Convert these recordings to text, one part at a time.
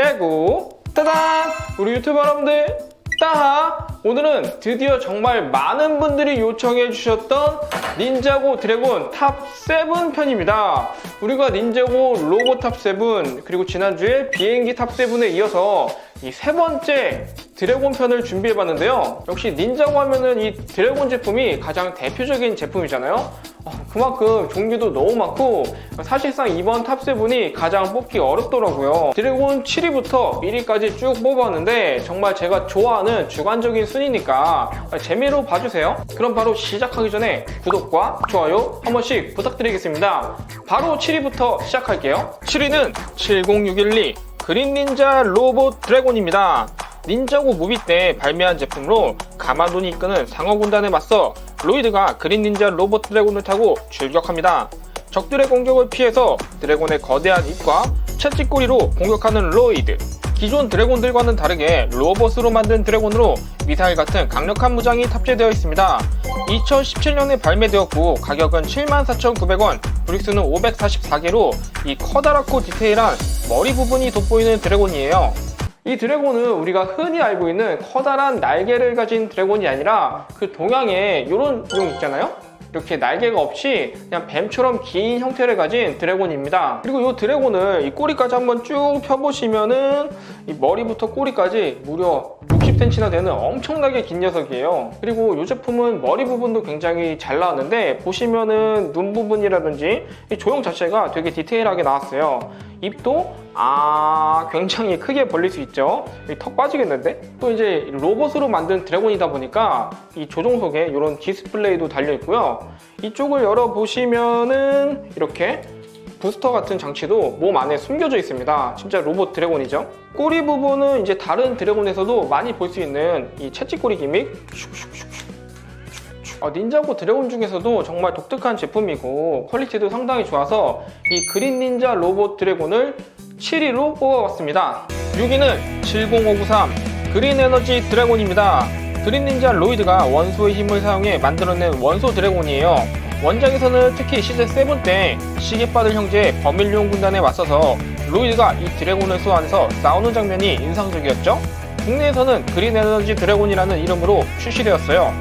레고 따단! 우리 유튜버 여러분들 따하! 오늘은 드디어 정말 많은 분들이 요청해 주셨던 닌자고 드래곤 탑 7 편입니다. 우리가 닌자고 로보 탑 7, 그리고 지난주에 비행기 탑 7에 이어서 이 세 번째 드래곤 편을 준비해봤는데요. 역시 닌자고 하면은 이 드래곤 제품이 가장 대표적인 제품이잖아요. 그만큼 종류도 너무 많고 사실상 이번 탑 7이 가장 뽑기 어렵더라고요. 드래곤 7위부터 1위까지 쭉 뽑아봤는데 정말 제가 좋아하는 주관적인 순위니까 재미로 봐주세요. 그럼 바로 시작하기 전에 구독과 좋아요 한 번씩 부탁드리겠습니다. 바로 7위부터 시작할게요. 7위는 70612 그린 닌자 로봇 드래곤입니다. 닌자고 무비 때 발매한 제품으로 가마돈이 이끄는 상어 군단에 맞서 로이드가 그린 닌자 로봇 드래곤을 타고 출격합니다. 적들의 공격을 피해서 드래곤의 거대한 입과 채찍꼬리로 공격하는 로이드. 기존 드래곤들과는 다르게 로봇으로 만든 드래곤으로 미사일 같은 강력한 무장이 탑재되어 있습니다. 2017년에 발매되었고 가격은 74,900원, 브릭스는 544개로 이 커다랗고 디테일한 머리 부분이 돋보이는 드래곤이에요. 이 드래곤은 우리가 흔히 알고 있는 커다란 날개를 가진 드래곤이 아니라 그 동양의 이런 용 있잖아요? 이렇게 날개가 없이 그냥 뱀처럼 긴 형태를 가진 드래곤입니다. 그리고 이 드래곤을 이 꼬리까지 한번 쭉 펴보시면은 이 머리부터 꼬리까지 무려 60cm나 되는 엄청나게 긴 녀석이에요. 그리고 이 제품은 머리 부분도 굉장히 잘 나왔는데 보시면은 눈 부분이라든지 이 조형 자체가 되게 디테일하게 나왔어요. 입도 굉장히 크게 벌릴 수 있죠. 턱 빠지겠는데? 또 이제 로봇으로 만든 드래곤이다 보니까 이 조종석에 이런 디스플레이도 달려 있고요. 이쪽을 열어보시면은 이렇게 부스터 같은 장치도 몸 안에 숨겨져 있습니다. 진짜 로봇 드래곤이죠. 꼬리 부분은 이제 다른 드래곤에서도 많이 볼 수 있는 이 채찍꼬리 기믹. 닌자고 드래곤 중에서도 정말 독특한 제품이고 퀄리티도 상당히 좋아서 이 그린 닌자 로봇 드래곤을 7위로 뽑아봤습니다. 6위는 70593 그린 에너지 드래곤입니다. 그린 닌자 로이드가 원소의 힘을 사용해 만들어낸 원소 드래곤이에요. 원작에서는 특히 시즌 7 때 시계바들 형제의 버밀리온 군단에 맞서서 로이드가 이 드래곤을 소환해서 싸우는 장면이 인상적이었죠. 국내에서는 그린 에너지 드래곤이라는 이름으로 출시되었어요.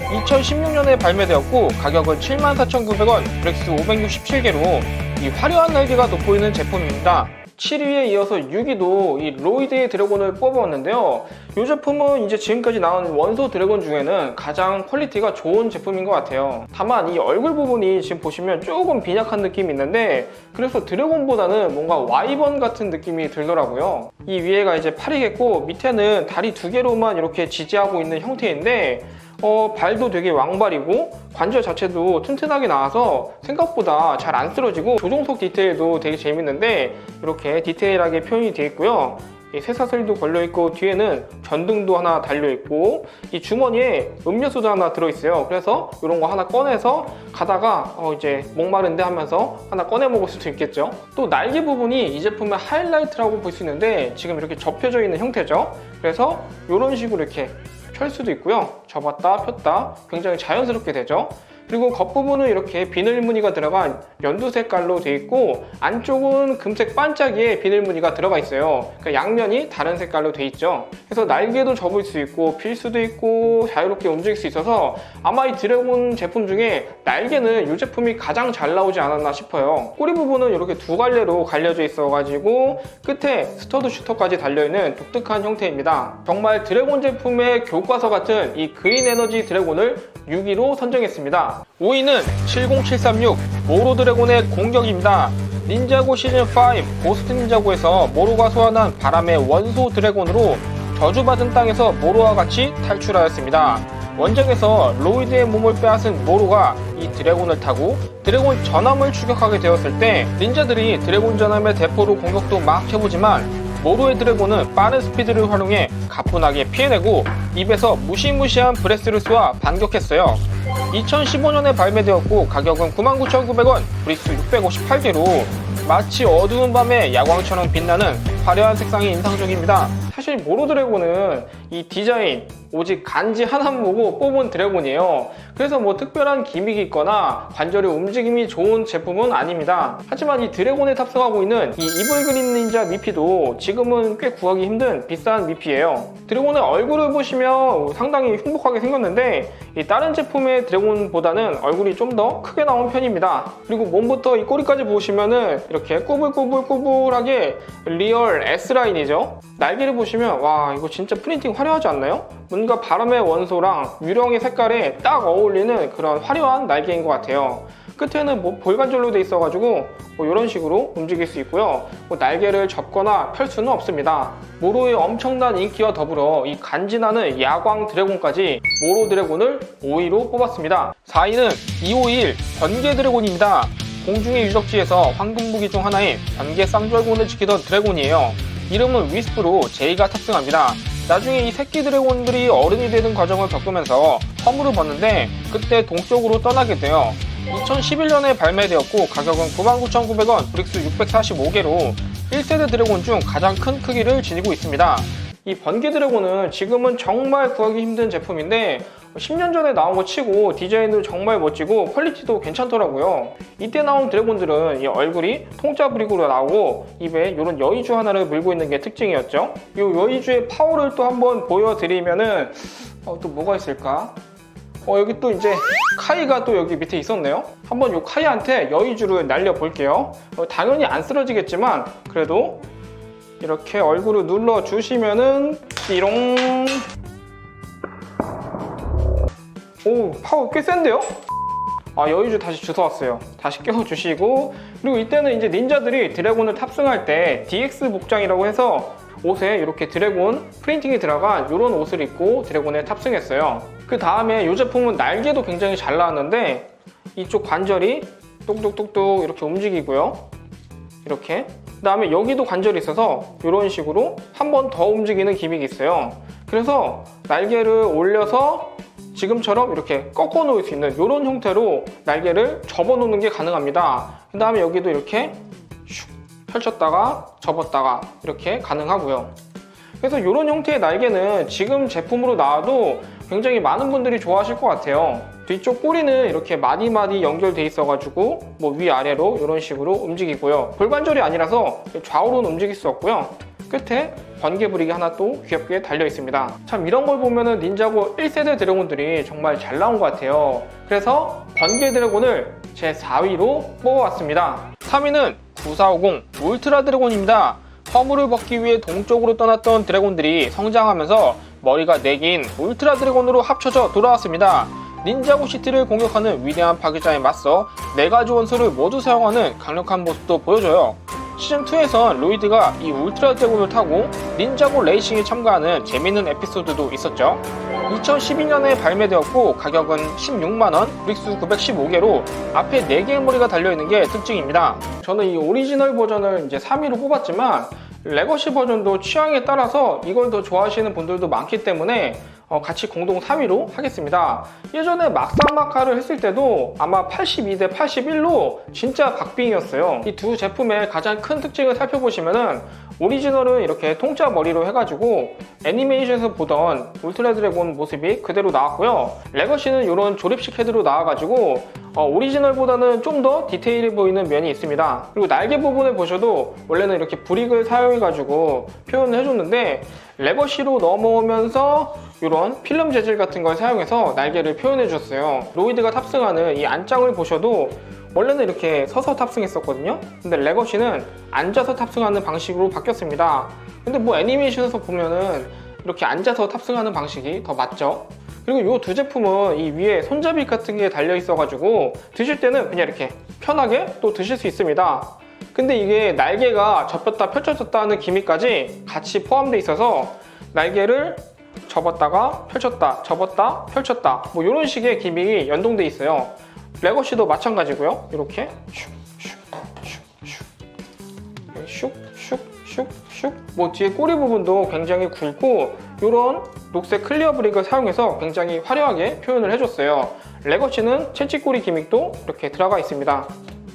2016년에 발매되었고 가격은 74,900원, 브렉스 567개로 이 화려한 날개가 돋보이는 제품입니다. 7위에 이어서 6위도 이 로이드의 드래곤을 뽑아왔는데요. 이 제품은 이제 지금까지 나온 원소 드래곤 중에는 가장 퀄리티가 좋은 제품인 것 같아요. 다만 이 얼굴 부분이 지금 보시면 조금 빈약한 느낌이 있는데 그래서 드래곤보다는 뭔가 와이번 같은 느낌이 들더라고요. 이 위에가 이제 팔이겠고 밑에는 다리 2개로만 이렇게 지지하고 있는 형태인데 발도 되게 왕발이고 관절 자체도 튼튼하게 나와서 생각보다 잘 안 쓰러지고 조종석 디테일도 되게 재밌는데 이렇게 디테일하게 표현이 되어 있고요. 이 쇠사슬도 걸려있고 뒤에는 전등도 하나 달려있고 이 주머니에 음료수도 하나 들어있어요. 그래서 이런 거 하나 꺼내서 가다가 이제 목마른데 하면서 하나 꺼내 먹을 수도 있겠죠. 또 날개 부분이 이 제품의 하이라이트라고 볼 수 있는데 지금 이렇게 접혀져 있는 형태죠. 그래서 이런 식으로 이렇게 펼 수도 있고요. 접었다 폈다 굉장히 자연스럽게 되죠. 그리고 겉부분은 이렇게 비늘 무늬가 들어간 연두 색깔로 되어 있고 안쪽은 금색 반짝이의 비늘 무늬가 들어가 있어요. 그러니까 양면이 다른 색깔로 되어 있죠. 그래서 날개도 접을 수 있고 필 수도 있고 자유롭게 움직일 수 있어서 아마 이 드래곤 제품 중에 날개는 이 제품이 가장 잘 나오지 않았나 싶어요. 꼬리 부분은 이렇게 두 갈래로 갈려져 있어가지고 끝에 스터드 슈터까지 달려있는 독특한 형태입니다. 정말 드래곤 제품의 교과서 같은 이 그린 에너지 드래곤을 6위로 선정했습니다. 5위는 70736 모로 드래곤의 공격입니다. 닌자고 시즌5 고스트 닌자고에서 모로가 소환한 바람의 원소 드래곤으로 저주받은 땅에서 모로와 같이 탈출하였습니다. 원작에서 로이드의 몸을 빼앗은 모로가 이 드래곤을 타고 드래곤 전함을 추격하게 되었을 때 닌자들이 드래곤 전함의 대포로 공격도 막 해보지만 모로의 드래곤은 빠른 스피드를 활용해 가뿐하게 피해내고 입에서 무시무시한 브레스를 쏘아 반격했어요. 2015년에 발매되었고 가격은 99,900원, 브릭스 658개로 마치 어두운 밤의 야광처럼 빛나는 화려한 색상이 인상적입니다. 사실 모로 드래곤은 이 디자인 오직 간지 하나만 보고 뽑은 드래곤이에요. 그래서 뭐 특별한 기믹이 있거나 관절의 움직임이 좋은 제품은 아닙니다. 하지만 이 드래곤에 탑승하고 있는 이 이블 그린 닌자 미피도 지금은 꽤 구하기 힘든 비싼 미피예요. 드래곤의 얼굴을 보시면 상당히 흉복하게 생겼는데 이 다른 제품의 드래곤보다는 얼굴이 좀 더 크게 나온 편입니다. 그리고 몸부터 이 꼬리까지 보시면은 이렇게 꾸불꾸불꾸불하게 리얼 S라인이죠. 날개를 보시면 와, 이거 진짜 프린팅 화려하지 않나요? 뭔가 바람의 원소랑 유령의 색깔에 딱 어울리는 그런 화려한 날개인 것 같아요. 끝에는 뭐 볼관절로 돼 있어가지고 뭐 이런 식으로 움직일 수 있고요. 뭐 날개를 접거나 펼 수는 없습니다. 모로의 엄청난 인기와 더불어 이 간지나는 야광 드래곤까지 모로 드래곤을 5위로 뽑았습니다. 4위는 251 번개 드래곤입니다. 공중의 유적지에서 황금무기 중 하나인 번개 쌍절곤을 지키던 드래곤이에요. 이름은 위스프로 제이가 탑승합니다. 나중에 이 새끼 드래곤들이 어른이 되는 과정을 겪으면서 허물을 벗는데 그때 동쪽으로 떠나게 돼요. 2011년에 발매되었고 가격은 99,900원, 브릭스 645개로 1세대 드래곤 중 가장 큰 크기를 지니고 있습니다. 이 번개 드래곤은 지금은 정말 구하기 힘든 제품인데 10년 전에 나온 거 치고 디자인도 정말 멋지고 퀄리티도 괜찮더라고요. 이때 나온 드래곤들은 이 얼굴이 통짜 브릭으로 나오고 입에 이런 여의주 하나를 물고 있는 게 특징이었죠. 이 여의주의 파워를 또 한번 보여드리면은 또 뭐가 있을까? 여기 또 이제 카이가 또 여기 밑에 있었네요. 한번 이 카이한테 여의주를 날려볼게요. 당연히 안 쓰러지겠지만 그래도 이렇게 얼굴을 눌러주시면은 띠롱. 오, 파워 꽤 센데요? 여의주 다시 주워왔어요. 다시 껴주시고, 그리고 이때는 이제 닌자들이 드래곤을 탑승할 때 DX 복장이라고 해서 옷에 이렇게 드래곤 프린팅이 들어간 이런 옷을 입고 드래곤에 탑승했어요. 그 다음에 이 제품은 날개도 굉장히 잘 나왔는데 이쪽 관절이 뚝뚝뚝뚝 이렇게 움직이고요. 이렇게. 그 다음에 여기도 관절이 있어서 이런 식으로 한 번 더 움직이는 기믹이 있어요. 그래서 날개를 올려서 지금처럼 이렇게 꺾어 놓을 수 있는 이런 형태로 날개를 접어 놓는 게 가능합니다. 그 다음에 여기도 이렇게 슉 펼쳤다가 접었다가 이렇게 가능하고요. 그래서 이런 형태의 날개는 지금 제품으로 나와도 굉장히 많은 분들이 좋아하실 것 같아요. 뒤쪽 꼬리는 이렇게 마디마디 연결돼 있어가지고 뭐 위아래로 이런 식으로 움직이고요. 볼관절이 아니라서 좌우로는 움직일 수 없고요. 끝에 번개 브릭이 하나 또 귀엽게 달려 있습니다. 참 이런 걸 보면은 닌자고 1세대 드래곤들이 정말 잘 나온 것 같아요. 그래서 번개 드래곤을 제 4위로 뽑아왔습니다. 3위는 9450 울트라 드래곤입니다. 허물을 벗기 위해 동쪽으로 떠났던 드래곤들이 성장하면서 머리가 4개인 울트라 드래곤으로 합쳐져 돌아왔습니다. 닌자고 시티를 공격하는 위대한 파괴자에 맞서 4가지 원소를 모두 사용하는 강력한 모습도 보여줘요. 시즌2에선 로이드가 이 울트라 드래곤을 타고 닌자고 레이싱에 참가하는 재밌는 에피소드도 있었죠. 2012년에 발매되었고 가격은 16만원, 브릭스 915개로 앞에 4개의 머리가 달려있는 게 특징입니다. 저는 이 오리지널 버전을 이제 3위로 뽑았지만 레거시 버전도 취향에 따라서 이걸 더 좋아하시는 분들도 많기 때문에 같이 공동 3위로 하겠습니다. 예전에 막상막하를 했을 때도 아마 82대 81로 진짜 박빙이었어요. 이 두 제품의 가장 큰 특징을 살펴보시면은 오리지널은 이렇게 통짜 머리로 해가지고 애니메이션에서 보던 울트라 드래곤 모습이 그대로 나왔고요. 레거시는 이런 조립식 헤드로 나와가지고 오리지널보다는 좀 더 디테일해 보이는 면이 있습니다. 그리고 날개 부분을 보셔도 원래는 이렇게 브릭을 사용해가지고 표현을 해줬는데 레거시로 넘어오면서 이런 필름 재질 같은 걸 사용해서 날개를 표현해 주셨어요. 로이드가 탑승하는 이 안장을 보셔도 원래는 이렇게 서서 탑승했었거든요. 근데 레거시는 앉아서 탑승하는 방식으로 바뀌었습니다. 근데 뭐 애니메이션에서 보면은 이렇게 앉아서 탑승하는 방식이 더 맞죠. 그리고 이 두 제품은 이 위에 손잡이 같은 게 달려 있어가지고 드실 때는 그냥 이렇게 편하게 또 드실 수 있습니다. 근데 이게 날개가 접혔다 펼쳐졌다 하는 기믹까지 같이 포함되어 있어서 날개를 접었다가 펼쳤다 접었다 펼쳤다 뭐 이런 식의 기믹이 연동되어 있어요. 레거시도 마찬가지고요. 이렇게 슉슉슉슉슉슉 뭐 뒤에 꼬리 부분도 굉장히 굵고 이런 녹색 클리어 브릭을 사용해서 굉장히 화려하게 표현을 해줬어요. 레거시는 채찍꼬리 기믹도 이렇게 들어가 있습니다.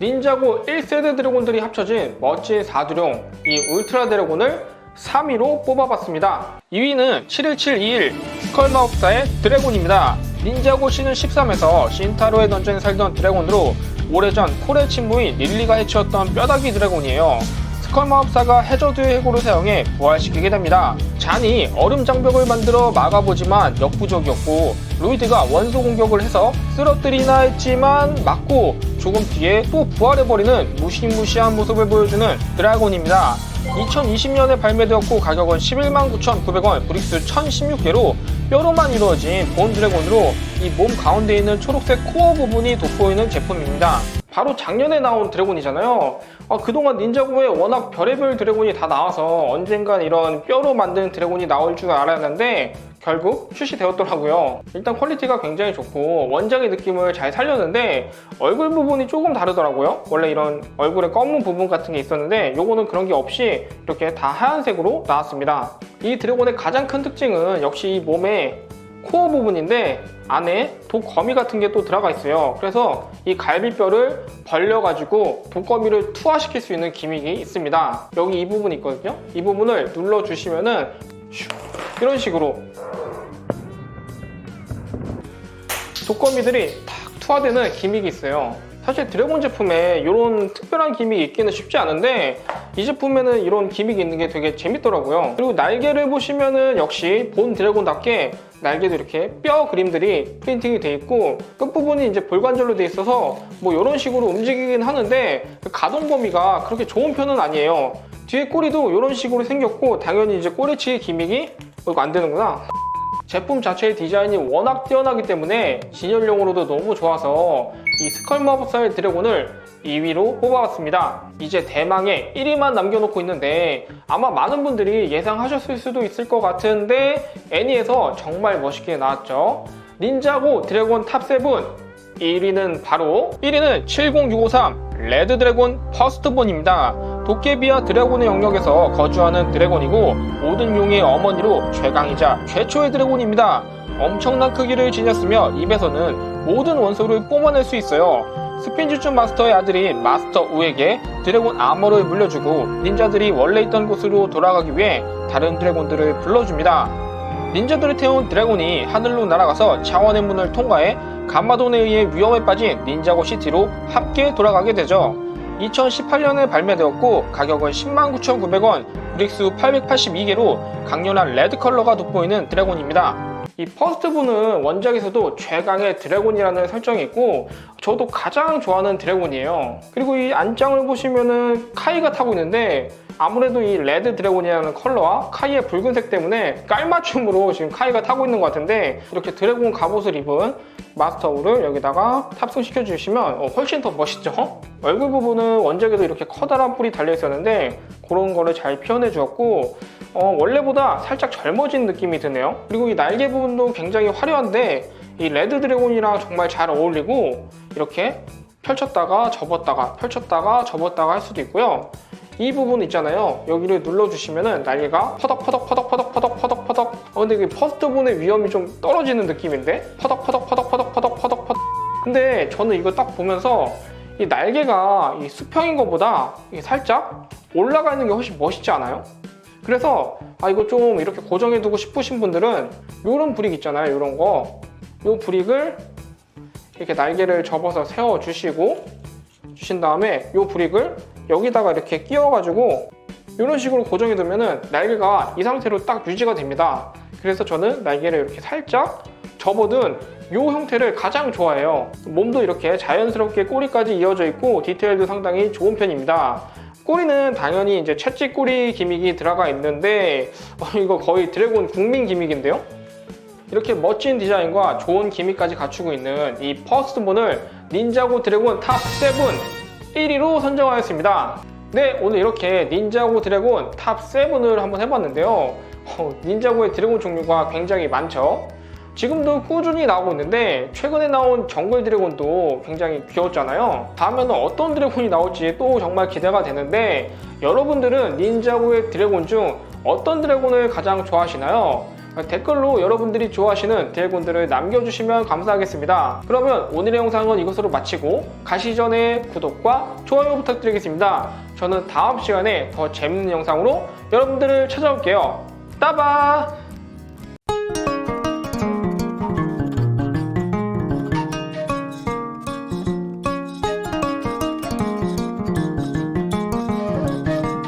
닌자고 1세대 드래곤들이 합쳐진 멋진 4두룡 이 울트라 드래곤을 3위로 뽑아봤습니다. 2위는 71721 스컬마법사의 드래곤입니다. 닌자고 시즌 13에서 신타로의 던전에 살던 드래곤으로 오래전 콜의 친구인 릴리가 해치웠던 뼈다귀 드래곤이에요. 스컬마법사가 해저드의 해골을 사용해 부활시키게 됩니다. 잔이 얼음 장벽을 만들어 막아보지만 역부족이었고 로이드가 원소 공격을 해서 쓰러뜨리나 했지만 맞고 조금 뒤에 또 부활해버리는 무시무시한 모습을 보여주는 드래곤입니다. 2020년에 발매되었고 가격은 119,900원, 브릭스 1016개로 뼈로만 이루어진 본 드래곤으로 이 몸 가운데 있는 초록색 코어 부분이 돋보이는 제품입니다. 바로 작년에 나온 드래곤이잖아요. 그동안 닌자고에 워낙 별의별 드래곤이 다 나와서 언젠간 이런 뼈로 만든 드래곤이 나올 줄 알았는데 결국 출시되었더라고요. 일단 퀄리티가 굉장히 좋고 원작의 느낌을 잘 살렸는데 얼굴 부분이 조금 다르더라고요. 원래 이런 얼굴에 검은 부분 같은 게 있었는데 요거는 그런 게 없이 이렇게 다 하얀색으로 나왔습니다. 이 드래곤의 가장 큰 특징은 역시 이 몸의 코어 부분인데 안에 독거미 같은 게 또 들어가 있어요. 그래서 이 갈비뼈를 벌려가지고 독거미를 투하시킬 수 있는 기믹이 있습니다. 여기 이 부분이 있거든요. 이 부분을 눌러주시면은 이런 식으로 독거미들이 탁 투하되는 기믹이 있어요. 사실 드래곤 제품에 이런 특별한 기믹이 있기는 쉽지 않은데 이 제품에는 이런 기믹이 있는 게 되게 재밌더라고요. 그리고 날개를 보시면은 역시 본 드래곤답게 날개도 이렇게 뼈 그림들이 프린팅이 돼 있고 끝부분이 이제 볼관절로 돼 있어서 뭐 이런 식으로 움직이긴 하는데 그 가동 범위가 그렇게 좋은 편은 아니에요. 뒤에 꼬리도 이런 식으로 생겼고 당연히 이제 꼬리치기 기믹이 이거 안 되는구나. 제품 자체의 디자인이 워낙 뛰어나기 때문에 진열용으로도 너무 좋아서 이 스컬마법사의 드래곤을 2위로 뽑아봤습니다. 이제 대망의 1위만 남겨놓고 있는데 아마 많은 분들이 예상하셨을 수도 있을 것 같은데 애니에서 정말 멋있게 나왔죠. 닌자고 드래곤 탑7 1위는 바로 1위는 70653 레드 드래곤 퍼스트본입니다. 도깨비와 드래곤의 영역에서 거주하는 드래곤이고 모든 용의 어머니로 최강이자 최초의 드래곤입니다. 엄청난 크기를 지녔으며 입에서는 모든 원소를 뿜어낼 수 있어요. 스핀주츠 마스터의 아들인 마스터 우에게 드래곤 아머를 물려주고 닌자들이 원래 있던 곳으로 돌아가기 위해 다른 드래곤들을 불러줍니다. 닌자들을 태운 드래곤이 하늘로 날아가서 차원의 문을 통과해 감마돈에 의해 위험에 빠진 닌자고 시티로 함께 돌아가게 되죠. 2018년에 발매되었고 가격은 109,900원, 브릭스 882개로 강렬한 레드 컬러가 돋보이는 드래곤입니다. 이 퍼스트본은 원작에서도 최강의 드래곤이라는 설정이 있고 저도 가장 좋아하는 드래곤이에요. 그리고 이 안장을 보시면은 카이가 타고 있는데 아무래도 이 레드 드래곤이라는 컬러와 카이의 붉은색 때문에 깔맞춤으로 지금 카이가 타고 있는 것 같은데 이렇게 드래곤 갑옷을 입은 마스터우를 여기다가 탑승시켜 주시면 훨씬 더 멋있죠? 얼굴 부분은 원작에도 이렇게 커다란 뿔이 달려 있었는데 그런 거를 잘 표현해 주었고 원래보다 살짝 젊어진 느낌이 드네요. 그리고 이 날개 부분도 굉장히 화려한데 이 레드 드래곤이랑 정말 잘 어울리고 이렇게 펼쳤다가 접었다가 펼쳤다가 접었다가 할 수도 있고요. 이 부분 있잖아요. 여기를 눌러주시면은 날개가 퍼덕퍼덕 근데 이 퍼스트본의 위험이 좀 떨어지는 느낌인데 퍼덕 근데 저는 이거 딱 보면서 이 날개가 이 수평인 것보다 살짝 올라가 있는 게 훨씬 멋있지 않아요? 그래서 이거 좀 이렇게 고정해두고 싶으신 분들은 이런 브릭 있잖아요. 이런 거 이 브릭을 이렇게 날개를 접어서 세워주시고 주신 다음에 이 브릭을 여기다가 이렇게 끼워가지고 이런 식으로 고정해두면은 날개가 이 상태로 딱 유지가 됩니다. 그래서 저는 날개를 이렇게 살짝 접어둔 이 형태를 가장 좋아해요. 몸도 이렇게 자연스럽게 꼬리까지 이어져 있고 디테일도 상당히 좋은 편입니다. 꼬리는 당연히 이제 채찍 꼬리 기믹이 들어가 있는데 이거 거의 드래곤 국민 기믹인데요? 이렇게 멋진 디자인과 좋은 기믹까지 갖추고 있는 이 퍼스트본을 닌자고 드래곤 탑7 1위로 선정하였습니다. 네, 오늘 이렇게 닌자고 드래곤 탑7을 한번 해봤는데요. 닌자고의 드래곤 종류가 굉장히 많죠. 지금도 꾸준히 나오고 있는데 최근에 나온 정글 드래곤도 굉장히 귀여웠잖아요. 다음에는 어떤 드래곤이 나올지 또 정말 기대가 되는데 여러분들은 닌자고의 드래곤 중 어떤 드래곤을 가장 좋아하시나요? 댓글로 여러분들이 좋아하시는 드래곤들을 남겨주시면 감사하겠습니다. 그러면 오늘의 영상은 이것으로 마치고 가시 전에 구독과 좋아요 부탁드리겠습니다. 저는 다음 시간에 더 재밌는 영상으로 여러분들을 찾아올게요. 따바!